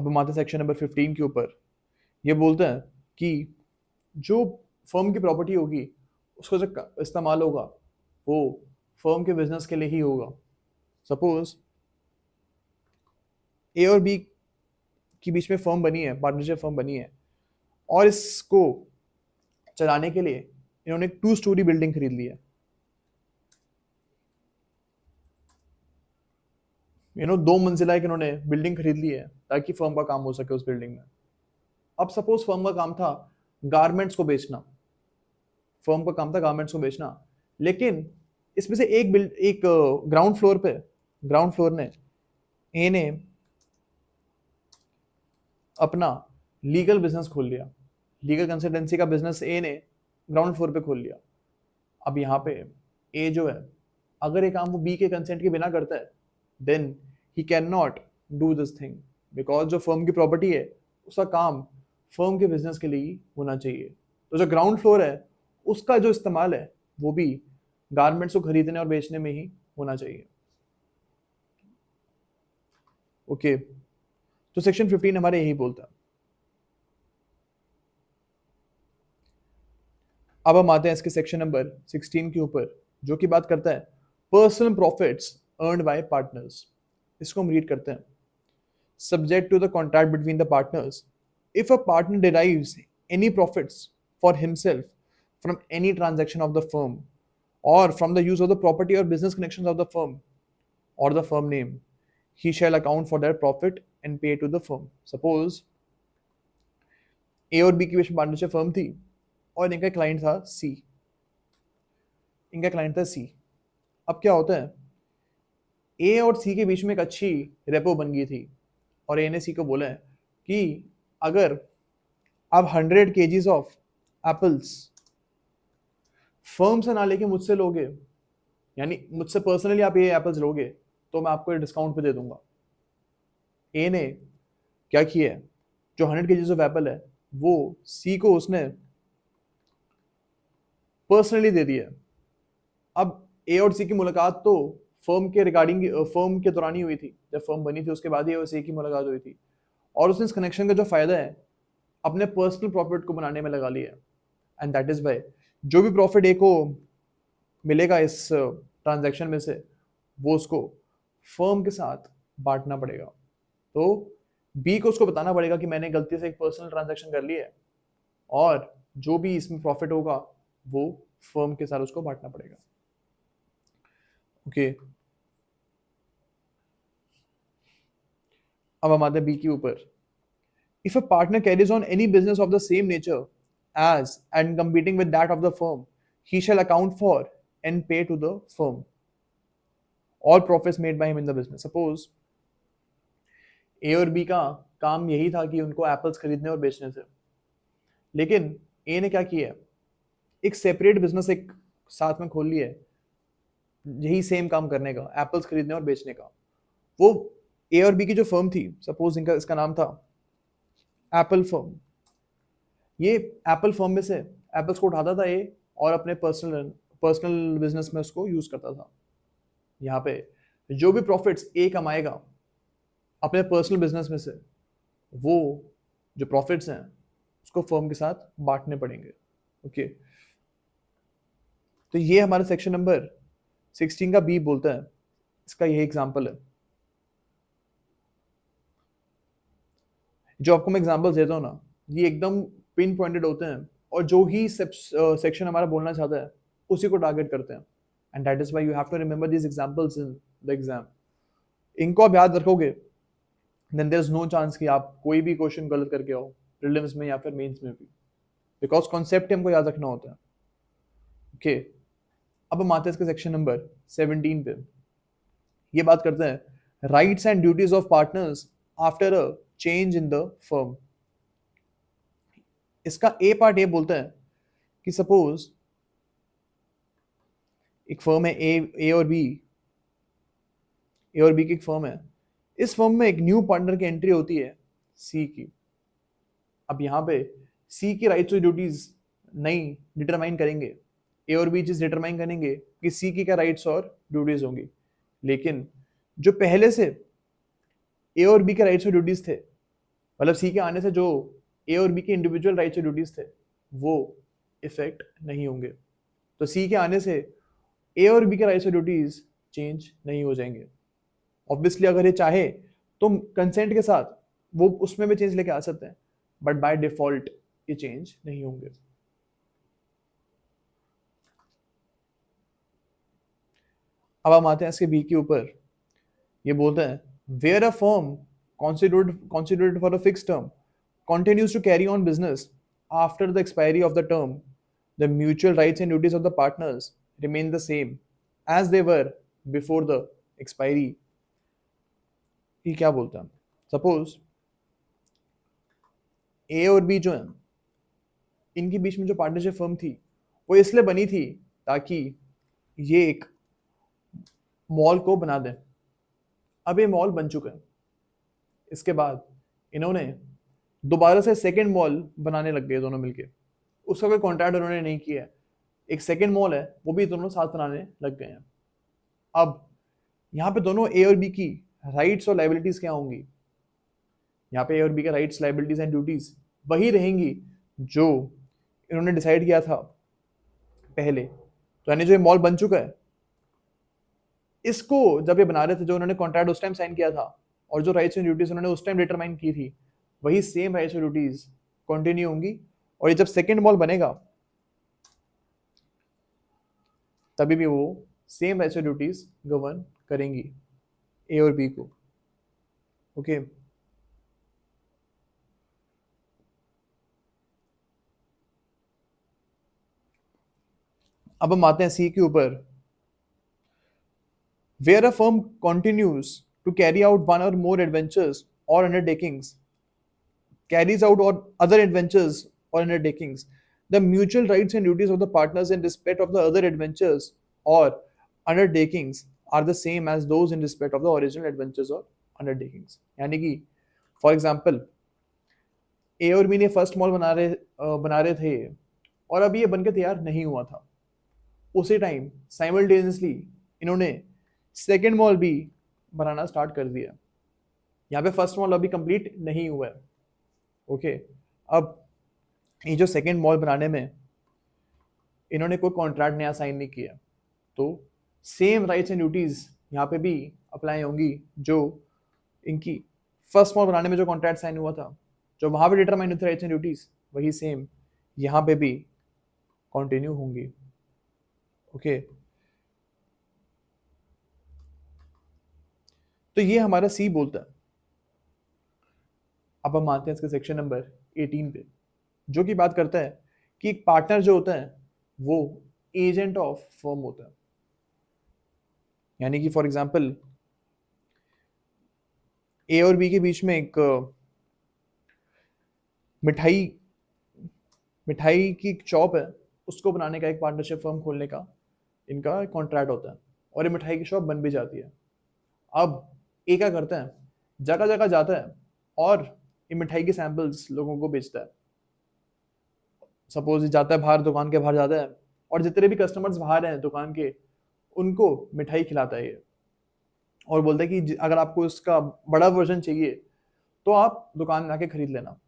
अब हम आते हैं सेक्शन नंबर 15 के ऊपर। ये बोलते हैं कि जो फर्म की प्रॉपर्टी होगी उसका जो इस्तेमाल होगा वो फर्म के बिजनेस के लिए ही होगा। सपोज ए और बी के बीच में फर्म बनी है, पार्टनरशिप फर्म बनी है, और इसको चलाने के लिए इन्होंने एक 2 स्टोरी बिल्डिंग खरीद ली है। दो मंजिला एक इन्होंने बिल्डिंग खरीद ली है ताकि फर्म का काम हो सके उस बिल्डिंग में। अब सपोज फर्म का काम था गारमेंट्स को बेचना, फर्म का काम था गारमेंट्स को बेचना, लेकिन इसमें से एक ग्राउंड फ्लोर ने ए ने अपना लीगल बिजनेस खोल लिया, लीगल कंसल्टेंसी का बिजनेस ए ने ग्राउंड फ्लोर पे खोल लिया। अब यहाँ पे ए जो है, अगर ये काम वो बी के कंसेंट के बिना करता है then he can not do this thing, because जो फर्म की प्रॉपर्टी है उसका काम फर्म के बिजनेस के लिए ही होना चाहिए। तो जो ग्राउंड फ्लोर है उसका जो इस्तेमाल है वो भी गारमेंट्स को खरीदने और बेचने में ही होना चाहिए। ओके, तो सेक्शन 15 हमारे यही बोलता है। अब हम आते हैं इसके सेक्शन नंबर 16 के ऊपर, जो कि बात करता है personal profits earned by partners. इसको हम रीड करते हैं। Subject to the contract between the partners, if a partner derives any profits for himself from any transaction of the firm और from the use of the property और business connections of the firm और the firm name, he shall account for that profit and pay to the firm. Suppose ए और B की बीच में partnership firm थी और इनका client था सी, अब क्या होता है, ए और सी के बीच में एक अच्छी रेपो बन गई थी और ए ने सी को बोला है कि अगर आप 100 kgs ऑफ एप्पल्स फर्म से ना लेके मुझसे लोगे, यानी मुझसे पर्सनली आप ये एप्पल्स लोगे तो मैं आपको डिस्काउंट पे दे दूंगा। ए ने क्या किया है, जो 100 kgs ऑफ एप्पल है वो सी को उसने पर्सनली दे दिया। अब ए और सी की मुलाकात तो फर्म के रिगार्डिंग फर्म के दौरान ही हुई थी, जब फर्म बनी थी उसके बाद ही सी की मुलाकात हुई थी, और उसने इस कनेक्शन का जो फायदा है अपने पर्सनल प्रॉफिट को बनाने में लगा लिया। एंड दैट इज वाई जो भी प्रॉफिट ए को मिलेगा इस ट्रांजैक्शन में से वो उसको फर्म के साथ बांटना पड़ेगा। तो बी को उसको बताना पड़ेगा कि मैंने गलती से एक पर्सनल ट्रांजैक्शन कर लिया है और जो भी इसमें प्रॉफिट होगा वो फर्म के साथ उसको बांटना पड़ेगा। ओके, अब हम आते हैं बी के ऊपर। If a partner carries on any business of the same nature as and competing with that of the firm, he shall account for and pay to the firm all profits made by him in the business. Suppose ए और B का काम यही था कि उनको apples खरीदने और बेचने थे, लेकिन ए ने क्या किया, एक सेपरेट बिजनेस एक साथ में खोल लिया है यही सेम काम करने का, एप्पल्स खरीदने और बेचने का। वो ए और बी की जो फर्म थी, सपोज इसका नाम था एप्पल फर्म। ये एप्पल फर्म में से एप्पल्स को उठाता था ए और अपने पर्सनल बिजनेस में उसको यूज करता था। यहाँ पे जो भी प्रॉफिट्स ए कमाएगा अपने पर्सनल बिजनेस में से, वो जो प्रॉफिट्स हैं उसको फर्म के साथ बांटने पड़ेंगे। ओके, तो ये हमारा सेक्शन नंबर 16 का बी बोलता है, इसका यही एग्जांपल है। जो आपको मैं एग्जांपल देता हूँ ना, ये एकदम पिन पॉइंटेड होते हैं और जो ही सेक्शन हमारा बोलना चाहता है उसी को टारगेट करते हैं। And that is why you have to remember these examples in the exam. इनको आप याद रखोगे then there is no chance कि आप कोई भी क्वेश्चन गलत करके आओ प्रीलिम्स में या फिर मेंस में भी, बिकॉज कॉन्सेप्ट हमको याद रखना होता है। ओके, अब हम आते हैं इसके सेक्शन नंबर 17 पे। ये बात करते हैं rights and duties of partners after a change in the firm. इसका ए पार्ट ये बोलता है कि सपोज एक फर्म है ए और बी की एक फर्म है, इस फर्म में एक न्यू पार्टनर की एंट्री होती है सी की। अब यहाँ पे सी की राइट्स और ड्यूटीज नहीं डिटरमाइन करेंगे, ए और बी चीज डिटरमाइन करेंगे कि सी की क्या राइट्स और ड्यूटीज होंगी, लेकिन जो पहले से ए और बी के राइट्स और ड्यूटीज थे मतलब सी के आने से जो ए और बी के इंडिविजुअल राइट्स और ड्यूटीज थे वो इफेक्ट नहीं होंगे। तो सी के आने से ए और बी के राइट्स और ड्यूटीज चेंज नहीं हो जाएंगे। ऑब्वियसली अगर ये चाहे तो कंसेंट के साथ वो उसमें भी चेंज लेके आ सकते हैं, बट बाय डिफॉल्ट ये चेंज नहीं होंगे। अब हम आते हैं इसके बी के ऊपर। ये बोलते हैं where a firm constituted for a fixed term continues to carry on business after the expiry of the term, the mutual rights and duties of the partners remain the same as they were before the expiry। ये क्या बोलता है? Suppose ए और B जो है, इनके बीच में जो पार्टनरशिप फर्म थी वो इसलिए बनी थी ताकि ये एक मॉल को बना दें। अब ये मॉल बन चुका है, इसके बाद इन्होंने दोबारा से सेकेंड मॉल बनाने लग गए दोनों मिलके। उसका कोई कॉन्ट्रैक्ट उन्होंने नहीं किया है, एक सेकेंड मॉल है वो भी दोनों साथ बनाने लग गए हैं। अब यहाँ पे दोनों ए और बी की राइट्स और लाइबिलिटीज क्या होंगी? यहाँ पे ए और बी के राइट्स, लाइबिलिटीज एंड ड्यूटीज वही रहेंगी जो इन्होंने डिसाइड किया था पहले। तो यानी जो ये मॉल बन चुका है, इसको जब ये बना रहे थे, जो उन्होंने कॉन्ट्रैक्ट उस टाइम साइन किया था और जो राइट्स एंड ड्यूटीज उन्होंने उस टाइम डिटरमाइन की थी, वही सेम राइट्स और ड्यूटीज कंटिन्यू होंगी। और ये जब सेकेंड मॉल बनेगा तभी भी वो सेम राइट्स और ड्यूटीज गवर्न करेंगी ए और बी को। ओके अब हम आते हैं सी के ऊपर। Where a firm continues to carry out one or more adventures or undertakings, carries out or other adventures or undertakings, the mutual rights and duties of the partners in respect of the other adventures or undertakings are the same as those in respect of the original adventures or undertakings। यानी कि for example A और B ने first mall बना रहे थे और अभी ये बनकर तैयार नहीं हुआ था, उसी टाइम साइमल्टेनियसली इन्होंने सेकेंड मॉल भी बनाना स्टार्ट कर दिया। यहाँ पे फर्स्ट मॉल अभी कंप्लीट नहीं हुआ है। ओके अब ये जो सेकेंड मॉल बनाने में इन्होंने कोई कॉन्ट्रैक्ट नया साइन नहीं किया, तो सेम राइट्स एंड ड्यूटीज यहाँ पे भी अप्लाई होंगी जो इनकी फर्स्ट मॉल बनाने में जो कॉन्ट्रैक्ट साइन हुआ था, जो वहां पे डिटरमाइन हुई राइट्स एंड ड्यूटीज, वही सेम यहाँ पे भी कंटिन्यू होंगी। ओके तो ये हमारा सी बोलता है। अब हम आते हैं इसके सेक्शन नंबर 18 पे, जो कि बात करता है कि एक पार्टनर जो होता है वो एजेंट ऑफ फर्म होता है। यानी कि फॉर एग्जांपल ए और बी के बीच में एक मिठाई मिठाई की एक शॉप है, उसको बनाने का एक पार्टनरशिप फर्म खोलने का इनका कॉन्ट्रैक्ट होता है और ये मिठाई की शॉप बन भी जाती है। अब ए क्या करता है, जगह जगह जाता है और ये मिठाई के सैंपल्स लोगों को बेचता है। सपोज जाता है बाहर, दुकान के बाहर जाता है और जितने भी कस्टमर्स बाहर हैं दुकान के, उनको मिठाई खिलाता है ये, और बोलता है कि अगर आपको इसका बड़ा वर्जन चाहिए तो आप दुकान में आके खरीद लेना।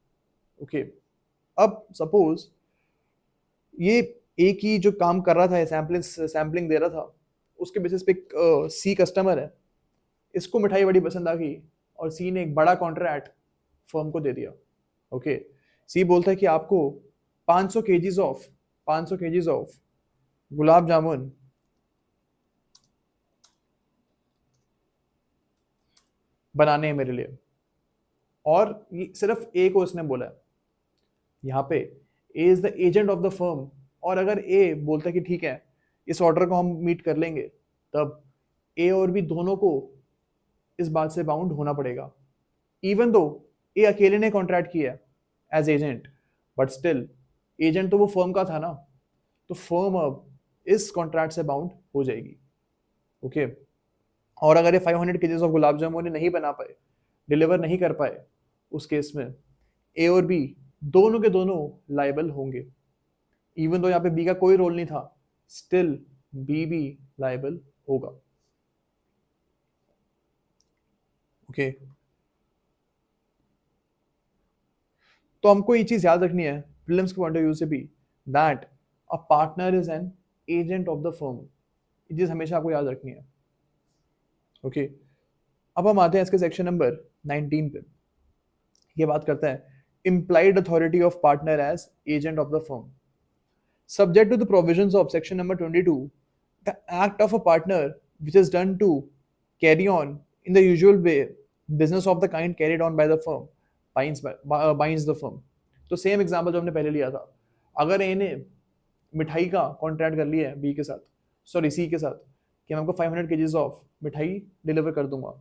ओके अब सपोज ये एक ही जो काम कर रहा था, सैम्पलिंग दे रहा था, उसके बेसिस पे सी कस्टमर है, इसको मिठाई बड़ी पसंद आ गई और सी ने एक बड़ा कॉन्ट्रैक्ट फर्म को दे दिया। ओके सी बोलता है कि आपको 500 केजीज ऑफ गुलाब जामुन बनाने हैं मेरे लिए, और ये सिर्फ ए को इसने बोला है। यहाँ पे A is the agent of the firm, और अगर ए बोलता है कि ठीक है इस ऑर्डर को हम मीट कर लेंगे, तब ए और बी दोनों को इस बात से बाउंड होना पड़ेगा। इवन दो ए अकेले ने कॉन्ट्रैक्ट किया as agent, but still agent तो वो फर्म का था ना, तो फर्म अब इस कॉन्ट्रैक्ट से बाउंड हो जाएगी। ओके और अगर ये 500 केजीज ऑफ गुलाब जामुन नहीं बना पाए, डिलीवर नहीं कर पाए, उस केस में ए और बी दोनों के दोनों लाइबल होंगे। इवन दो यहाँ पे बी का कोई रोल नहीं था, स्टिल बी भी लाइबल होगा। ओके तो हमको ये चीज याद रखनी है प्रीलिम्स के पॉइंट ऑफ व्यू से भी, that a partner is an agent of the firm. ये चीज हमेशा आपको याद रखनी है। ओके, अब हम आते हैं इसके सेक्शन नंबर 19 पे। ये बात करते हैं implied authority of partner as agent of the firm. Subject to the provisions of section number 22, the act of a partner which is done to carry on in the usual way business of the kind carried on by the firm binds the firm. तो same example जो हमने पहले लिया था, अगर ए ने मिठाई का कॉन्ट्रैक्ट कर लिया है बी के साथ, सॉरी सी के साथ, कि मैं आपको 500 केजीज ऑफ मिठाई डिलीवर कर दूंगा,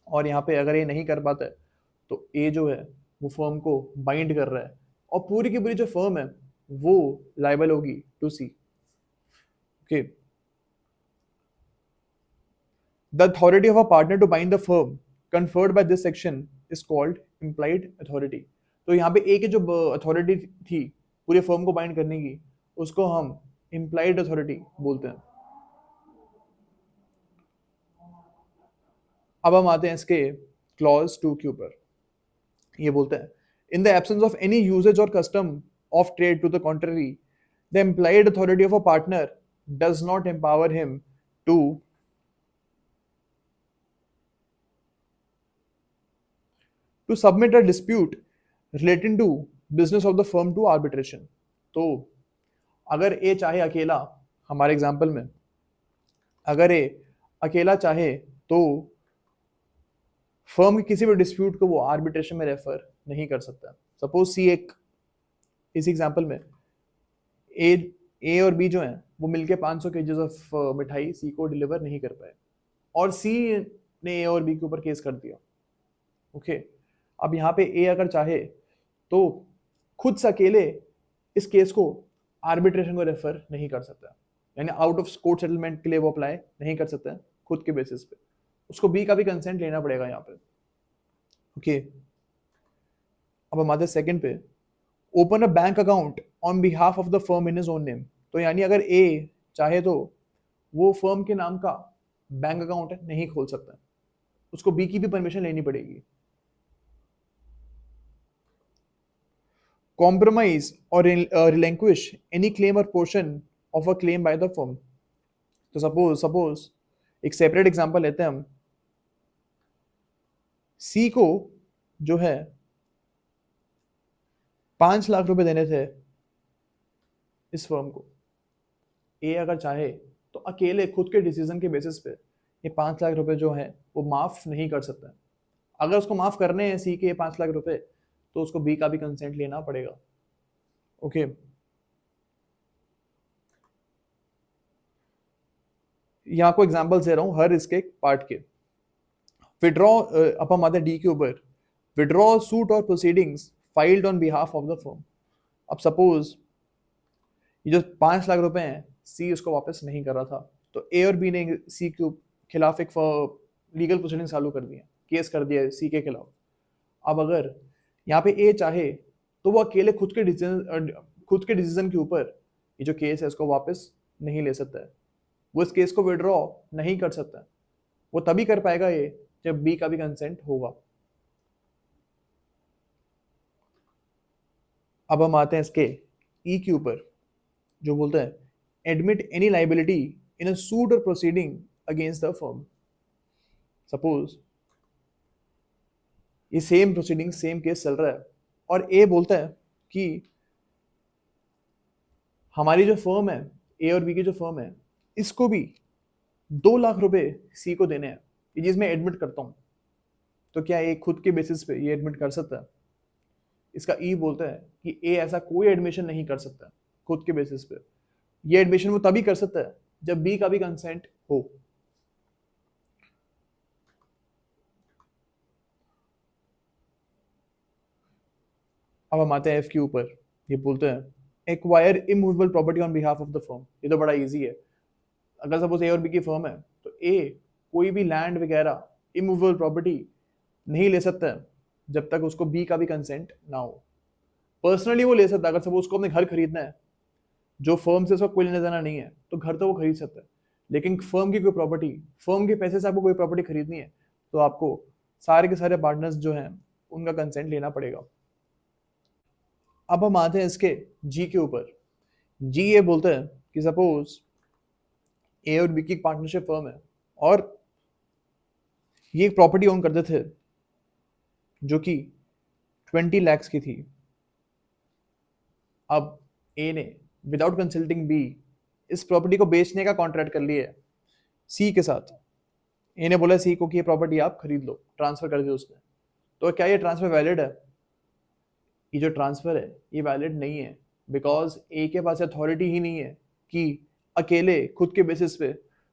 और यहाँ पे अगर ये नहीं कर पाता है तो ए जो है वो फर्म को बाइंड कर रहा है, और पूरी की पूरी जो फर्म है वो लाइबल होगी to C. Okay, the authority of a partner to bind the firm conferred by this section is called implied authority. तो यहाँ पे ए की जो अथॉरिटी थी पूरी फर्म को बाइंड करने की, उसको हम implied authority बोलते हैं। अब हम आते हैं इसके क्लॉज 2 के ऊपर। ये बोलते हैं in the absence of any usages और custom of trade to the contrary, the implied authority of a partner does not empower him to submit a dispute relating to business of the firm to arbitration. तो अगर ए चाहे अकेला, हमारे example में अगर ए अकेला चाहे तो फर्म के किसी भी डिस्प्यूट को वो आर्बिट्रेशन में रेफर नहीं कर सकता। सपोज सी एक, इस एग्जांपल में ए और बी जो हैं वो मिलके 500 केजीज ऑफ मिठाई सी को डिलीवर नहीं कर पाए, और सी ने ए और बी के ऊपर केस कर दिया। ओके, अब यहाँ पे ए अगर चाहे तो खुद से अकेले इस केस को आर्बिट्रेशन को रेफर नहीं कर सकता, यानी आउट ऑफ कोर्ट सेटलमेंट के लिए वो अप्लाई नहीं कर सकता है खुद के बेसिस पे, उसको बी का भी कंसेंट लेना पड़ेगा यहाँ पे। ओके, अब हम आते हैं सेकंड पे, open a bank account on behalf of the firm in his own name. तो यानी अगर ए चाहे तो वो फर्म के नाम का बैंक अकाउंट नहीं खोल सकता, उसको बी की भी परमिशन लेनी पड़ेगी। compromise or relinquish any claim or portion of a claim by the firm. तो सपोज एक सेपरेट एग्जांपल लेते हैं हम, सी को जो है 5 लाख रुपए देने थे इस फर्म को, ए अगर चाहे तो अकेले खुद के डिसीजन के बेसिस पे ये 5 लाख रुपए जो है वो माफ नहीं कर सकता। अगर उसको माफ करने हैं सी के 5 लाख रुपए तो उसको बी का भी कंसेंट लेना पड़ेगा। ओके, यहाँ को एग्जांपल दे रहा हूं हर इसके पार्ट के। विड्रॉ, अब हम आते हैं डी के ऊपर, विड्रॉ सूट और proceedings filed on behalf of the firm. अब सपोज ये जो 5 लाख रुपए हैं सी उसको वापस नहीं कर रहा था, तो ए और बी ने सी के खिलाफ एक लीगल प्रोसीडिंग चालू कर दिया, केस कर दिया सी के खिलाफ। अब अगर यहाँ पे ए चाहे तो वो अकेले खुद के डिसीजन के ऊपर ये जो केस है उसको वापस नहीं ले सकता है, वो इस केस को विड्रॉ नहीं कर सकता। वो तभी कर पाएगा ये जब बी का भी कंसेंट होगा। अब हम आते हैं इसके ई के ऊपर, जो बोलते हैं admit any liability in a suit और proceeding against the firm. Suppose ये सेम प्रोसीडिंग सेम केस चल रहा है और ए बोलता है कि हमारी जो फर्म है, ए और बी की जो फर्म है, इसको भी 2 लाख रुपए सी को देने हैं, ये चीज मैं एडमिट करता हूं। तो क्या ए खुद के बेसिस पे ये एडमिट कर सकता है? इसका ई बोलता है कि ए ऐसा कोई एडमिशन नहीं कर सकता खुद के बेसिस पे। ये एडमिशन वो तभी कर सकता है जब बी का भी कंसेंट हो। अब हम आते हैं एफ के ऊपर, ये बोलते हैं acquire immovable property on behalf of the firm. ये तो बड़ा इजी है। अगर सपोज ए और बी की फर्म है तो ए कोई भी लैंड वगैरह इमूवेबल प्रॉपर्टी नहीं ले सकता है जब तक उसको बी का भी कंसेंट ना हो। पर्सनली वो ले सकता है, अगर सपोज उसको अपने घर खरीदना है, जो फर्म से उसका कोई लेना देना नहीं है तो घर तो वो खरीद सकता है, लेकिन फर्म की कोई प्रॉपर्टी, फर्म के पैसे से आपको कोई प्रॉपर्टी खरीदनी है तो आपको सारे के सारे पार्टनर्स जो हैं उनका कंसेंट लेना पड़ेगा। अब हम आते हैं इसके जी के ऊपर। जी ये बोलते हैं कि सपोज ए और बी की पार्टनरशिप फर्म है और ये एक प्रॉपर्टी ओन करते थे जो कि 20 lakhs की थी। अब ए ने विदाउट कंसल्टिंग बी इस प्रॉपर्टी को बेचने का कॉन्ट्रैक्ट कर लिया है सी के साथ। ए ने बोला सी को कि ये प्रॉपर्टी आप खरीद लो, ट्रांसफर कर दिया उसने। तो क्या ये ट्रांसफर वैलिड है? ये जो ट्रांसफर है ये वैलिड नहीं है, बिकॉज ए के पास अथॉरिटी ही नहीं है कि अकेले खुद के बेसिस पे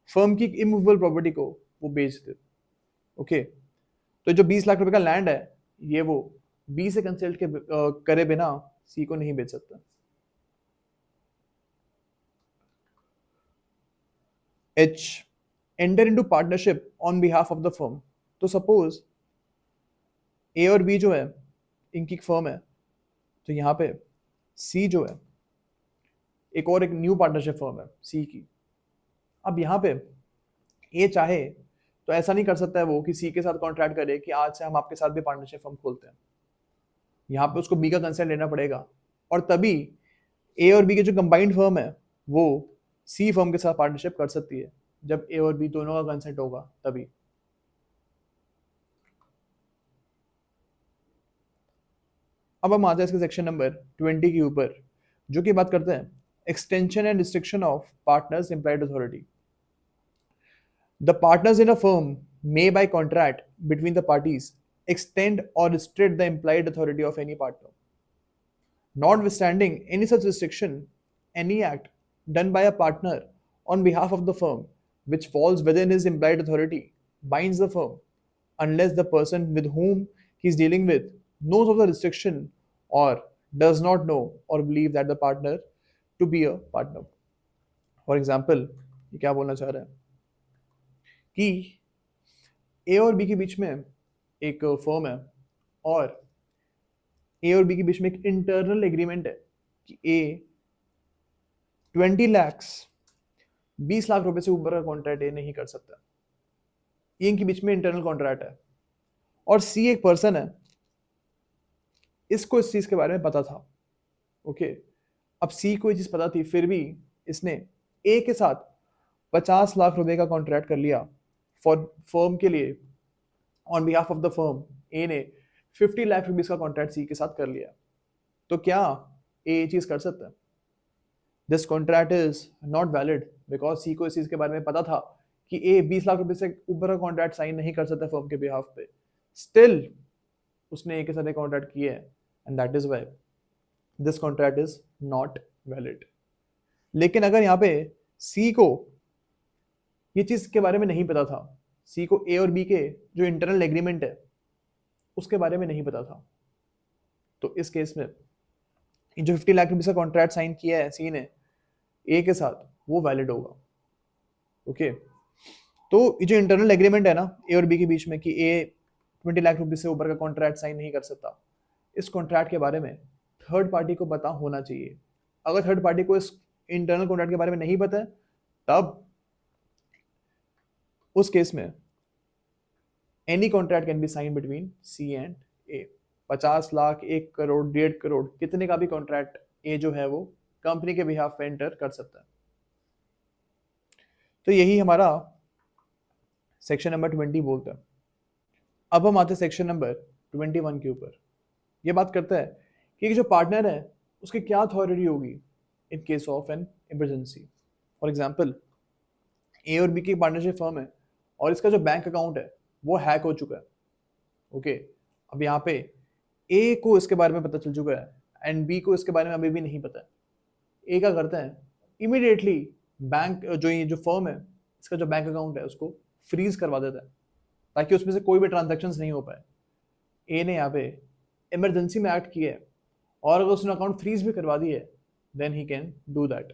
फर्म की इमूवेबल प्रॉपर्टी को वो बेच दे। ओके, तो जो 20 लाख रुपए का लैंड है ये वो बी से कंसल्ट के करे बिना सी को नहीं बेच सकता। H, enter into partnership on behalf of the firm. तो सपोज ए और बी जो है इनकी फर्म है, तो यहाँ पे सी जो है एक न्यू पार्टनरशिप फर्म है सी की। अब यहाँ पे ए चाहे तो ऐसा नहीं कर सकता है वो कि सी के साथ कॉन्ट्रैक्ट करे कि आज से हम आपके साथ भी पार्टनरशिप फर्म खोलते हैं। यहाँ पे उसको बी का कंसेंट लेना पड़ेगा और तभी ए और बी की जो कंबाइंड फर्म है वो सी फर्म के साथ पार्टनरशिप कर सकती है, जब ए और बी दोनों का कंसेंट होगा तभी। अब हम आते हैं इसके सेक्शन नंबर 20 के ऊपर, जो कि बात करते हैं extension and restriction of partners implied authority. The partners in a firm may, by contract between the parties, extend or restrict the implied authority of any partner. Notwithstanding any such restriction, any act done by a partner on behalf of the firm which falls within his implied authority binds the firm, unless the person with whom he is dealing with knows of the restriction or does not know or believe that the partner to be a partner. For example, ये क्या बोलना चाह रहा है कि ए और B के बीच में एक फर्म है और ए और बी के बीच में एक इंटरनल एग्रीमेंट है कि ए 20 lakhs 20 लाख रुपए से ऊपर का कॉन्ट्रैक्ट ए नहीं कर सकता। ये इनके बीच में इंटरनल कॉन्ट्रैक्ट है और सी एक पर्सन है, इसको इस चीज के बारे में पता था। ओके, अब सी को ये चीज पता थी, फिर भी इसने ए के साथ 50 लाख रुपए का कॉन्ट्रैक्ट कर लिया फॉर फर्म के लिए। On behalf of the firm A ने 50 लाख रुपीज का कॉन्ट्रैक्ट सी के साथ कर लिया। तो क्या ए ये चीज कर सकता है? This contract is not valid because C को इस चीज के बारे में पता था कि ए 20 लाख रुपए से ऊपर का कॉन्ट्रैक्ट साइन नहीं कर सकता फर्म के बिहाफ पे। स्टिल उसने ए के साथ एक कॉन्ट्रैक्ट किया है and that is why this contract is not valid. लेकिन अगर यहाँ पे सी को ये चीज के बारे में नहीं पता था, सी को ए और बी के जो इंटरनल एग्रीमेंट है उसके बारे में नहीं पता था, तो इस केस में जो 50 लाख रुपीज का कॉन्ट्रैक्ट साइन किया है सी ने ए के साथ वो वैलिड होगा। ओके, तो ये जो इंटरनल एग्रीमेंट है ना ए और बी के बीच में कि ए 20 लाख रुपीज से ऊपर का कॉन्ट्रैक्ट साइन नहीं कर सकता, इस कॉन्ट्रैक्ट के बारे में थर्ड पार्टी को पता होना चाहिए। अगर थर्ड पार्टी को इस इंटरनल कॉन्ट्रैक्ट के बारे में नहीं पता है, तब उस केस में any contract can be sign between C and A. 50 lakh, 1 crore, 1.5 crore, कितने का भी कॉन्ट्रैक्ट ए जो है वो कंपनी के बिहाफ पे एंटर कर सकता है। तो यही हमारा सेक्शन नंबर 20 बोलता है। अब हम आते हैं सेक्शन नंबर 21 के ऊपर। ये बात करता है कि जो पार्टनर है उसकी क्या अथॉरिटी होगी in case of an emergency. For example, A और बी की पार्टनरशिप फर्म है और इसका जो बैंक अकाउंट है वो हैक हो चुका है। ओके, अब यहाँ पे ए को इसके बारे में पता चल चुका है एंड बी को इसके बारे में अभी भी नहीं पता है। ए क्या करता है, इमीडिएटली बैंक जो ये जो फर्म है इसका जो बैंक अकाउंट है उसको फ्रीज करवा देता है ताकि उसमें से कोई भी ट्रांजेक्शन नहीं हो पाए। ए ने यहाँ पे इमरजेंसी में एक्ट किया है और अगर उसने अकाउंट फ्रीज भी करवा दी है then he can do that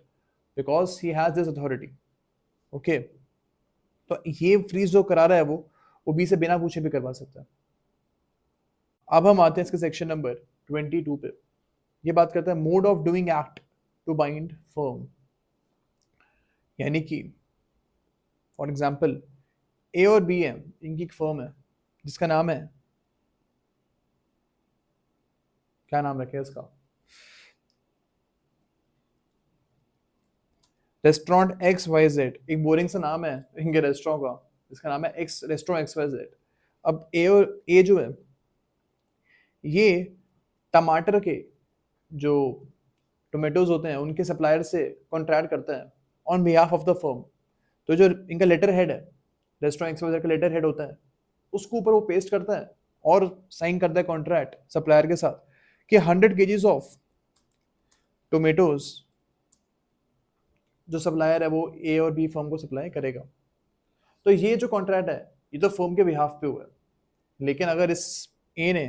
because he has this authority. Okay, तो ये फ्रीज जो करा रहा है वो बी से बिना पूछे भी करवा सकता है। अब हम आते हैं इसके सेक्शन नंबर 22 पे। ये बात करता है mode of doing act to bind firm. यानी कि फॉर एग्जाम्पल ए और बी है, इनकी एक फर्म है जिसका नाम है, क्या नाम रखे इसका, रेस्टोरेंट एक्स वाई जेड, एक बोरिंग सा नाम है इनके रेस्टोरेंट का, इसका नाम है X restaurant X Y Z. अब ए जो है ये टमाटर के जो टोमेटोज होते हैं उनके सप्लायर से कॉन्ट्रैक्ट करता है on behalf of the firm. तो जो इनका लेटर हेड है, रेस्टोरेंट एक्स वाई जेड का लेटर हेड होता है, उसके ऊपर वो पेस्ट करता है और साइन करता है कॉन्ट्रैक्ट सप्लायर के साथ कि 100 केजीज ऑफ टोमेटोज जो सप्लायर है वो ए और बी फर्म को सप्लाई करेगा। तो ये जो कॉन्ट्रैक्ट है ये तो फर्म के बिहाफ पे हुआ है, लेकिन अगर इस ए ने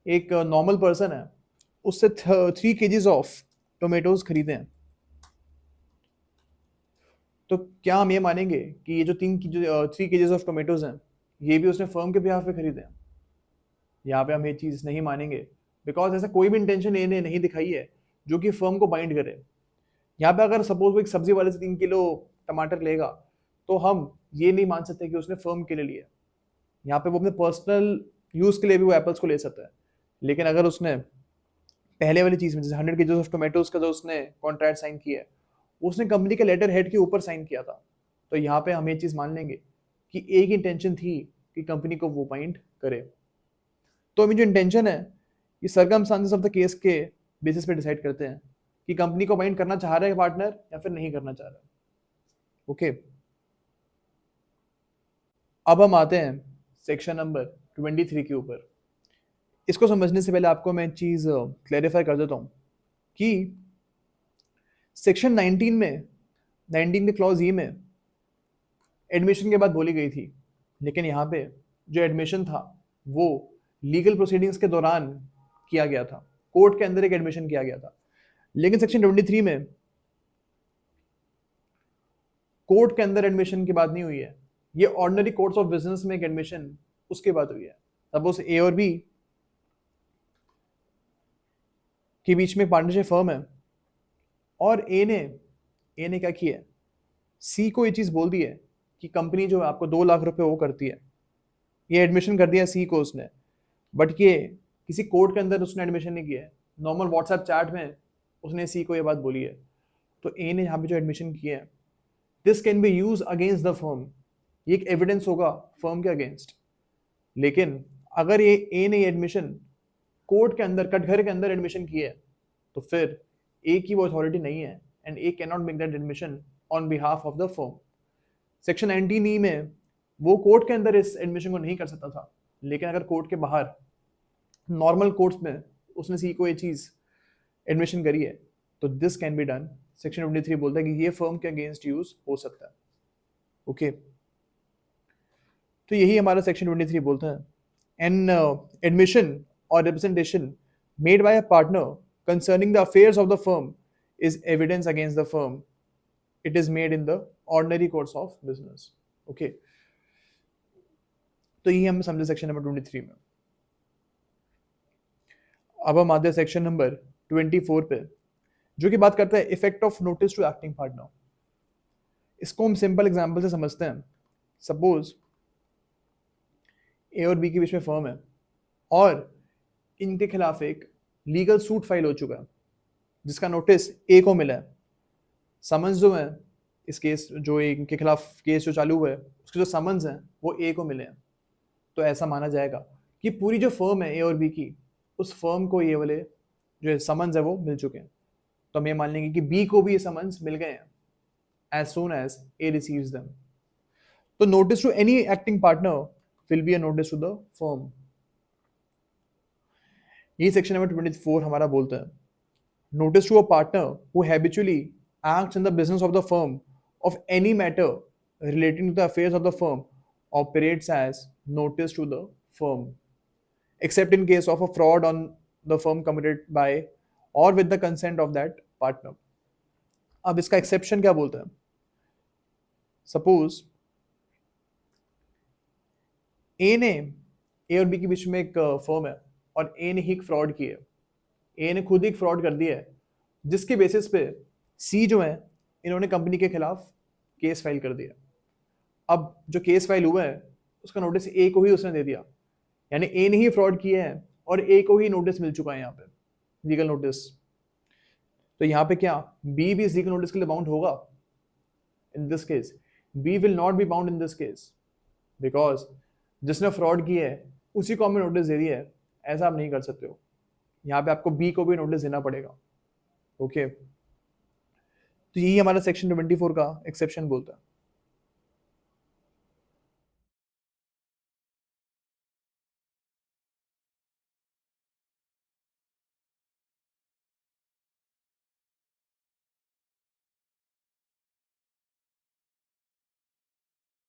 एक नॉर्मल पर्सन है उससे 3 केजीज ऑफ टोमेटोज खरीदे हैं, तो क्या हम ये मानेंगे कि ये जो 3 केजीज ऑफ टोमेटोज हैं ये भी उसने फर्म के बिहाफ पे खरीदे हैं? यहाँ पे हम ये चीज़ नहीं मानेंगे, बिकॉज ऐसा कोई भी इंटेंशन ए ने नहीं दिखाई है जो कि फर्म को बाइंड करे। यहाँ पे अगर सपोज वो एक सब्जी वाले से 3 किलो टमाटर लेगा तो हम ये नहीं मान सकते कि उसने फर्म के लिए लिया। यहाँ पे वो अपने पर्सनल यूज के लिए भी वो एप्पल्स को ले सकता है, लेकिन अगर उसने पहले वाली चीज में जैसे 100 केजी ऑफ टोमेटोज का जो उसने कॉन्ट्रैक्ट साइन किया है उसने कंपनी के लेटर हेड के ऊपर साइन किया था, तो यहाँ पे हम ये चीज मान लेंगे कि एक इंटेंशन थी कि कंपनी को वो बाइंड करे। तो अभी जो इंटेंशन है ये सर्कमस्टांसेस ऑफ द केस के बेसिस पे डिसाइड करते हैं कि कंपनी को बाइंड करना चाह रहा है पार्टनर या फिर नहीं करना चाह रहा है। ओके, अब हम आते हैं सेक्शन नंबर 23 के ऊपर। इसको समझने से पहले आपको मैं एक चीज क्लैरिफाई कर देता हूँ कि सेक्शन 19 में 19 के क्लॉज ई में एडमिशन के बाद बोली गई थी, लेकिन यहाँ पे जो एडमिशन था वो लीगल प्रोसीडिंग्स के दौरान किया गया था, कोर्ट के अंदर एक एडमिशन किया गया था। लेकिन सेक्शन 23 में कोर्ट के अंदर एडमिशन की बात नहीं हुई है, ये ऑर्डिनरी कोर्ट्स ऑफ बिजनेस में एक एडमिशन उसके बाद हुई है। सपोज ए और बी के बीच में पार्टनरशिप फर्म है और ए ने क्या किया है, सी को ये चीज बोल दी है कि कंपनी जो है आपको 2 लाख रुपए वो करती है, ये एडमिशन कर दिया सी को उसने, बट ये किसी कोर्ट के अंदर उसने एडमिशन नहीं किया है, नॉर्मल व्हाट्सएप चैट में उसने सी को ये बात बोली है। तो ए ने यहाँ पे जो एडमिशन किया है this can be use against the firm, ये एक एविडेंस होगा फर्म के अगेंस्ट। लेकिन अगर ये ए ने एडमिशन कोर्ट के अंदर कटघरे के अंदर एडमिशन किया है तो फिर ए की वो अथॉरिटी नहीं है and A can not make that admission on behalf of the firm. Section 19 ई में वो कोर्ट के अंदर इस एडमिशन को नहीं कर सकता था, लेकिन अगर कोर्ट के बाहर नॉर्मल कोर्ट्स में उसने सी को ये चीज एडमिशन करी है तो this can be done. Section 23 बोलता है कि ये फर्म के अगेंस्ट यूज हो सकता है। ओके, तो यही हमारा सेक्शन 23 बोलता है, an admission or representation made by a partner concerning the affairs of the firm is evidence against the firm. It is made in the ordinary course of business. Okay. तो ये हम समझे section number 23 में। अब हम आते हैं section number 24 पे, जो कि बात करता है effect of notice to acting partner. इसको हम सिंपल एग्जांपल से समझते हैं। सपोज ए और बी के बीच में फर्म है और इनके खिलाफ एक लीगल सूट फाइल हो चुका है जिसका नोटिस ए को मिला है। समन्स जो है इस केस जो इनके खिलाफ केस जो चालू हुआ है उसके जो समन्स हैं वो ए को मिले हैं, तो ऐसा माना जाएगा कि पूरी जो फर्म है ए और बी की उस फर्म को ये वाले जो समन्स है वो मिल चुके हैं। तो हम ये मान लेंगे कि बी को भी ये समन्स मिल गए हैं as soon as A receives them. तो notice to any acting partner will be a notice to the firm. ये सेक्शन नंबर 24 हमारा बोलता है notice to a partner who habitually acts in the business of the firm of any matter relating to the affairs of the firm operates as notice to the firm except in case of a fraud on the firm committed by or with the consent of that partner। अब इसका exception क्या बोलते हैं? Suppose ए और B के बीच में एक firm है और ए ने ही एक फ्रॉड की है, ए ने खुद ही एक फ्रॉड कर दिया है जिसके बेसिस पे सी जो है इन्होंने कंपनी के खिलाफ केस फाइल कर दिया। अब जो केस फाइल हुआ है उसका नोटिस ए को ही उसने दे दिया, यानी ए ने ही फ्रॉड किया है और ए को ही नोटिस मिल चुका है यहाँ पे, लीगल नोटिस। तो यहाँ पे क्या बी भी सी के नोटिस के लिए बाउंड होगा? In this case B will not be bound in this case, because जिसने फ्रॉड किया है उसी को हमें नोटिस दे दिया है, ऐसा आप नहीं कर सकते हो। यहाँ पे आपको बी को भी नोटिस देना पड़ेगा। ओके, तो यही हमारा सेक्शन 24 का एक्सेप्शन बोलता है।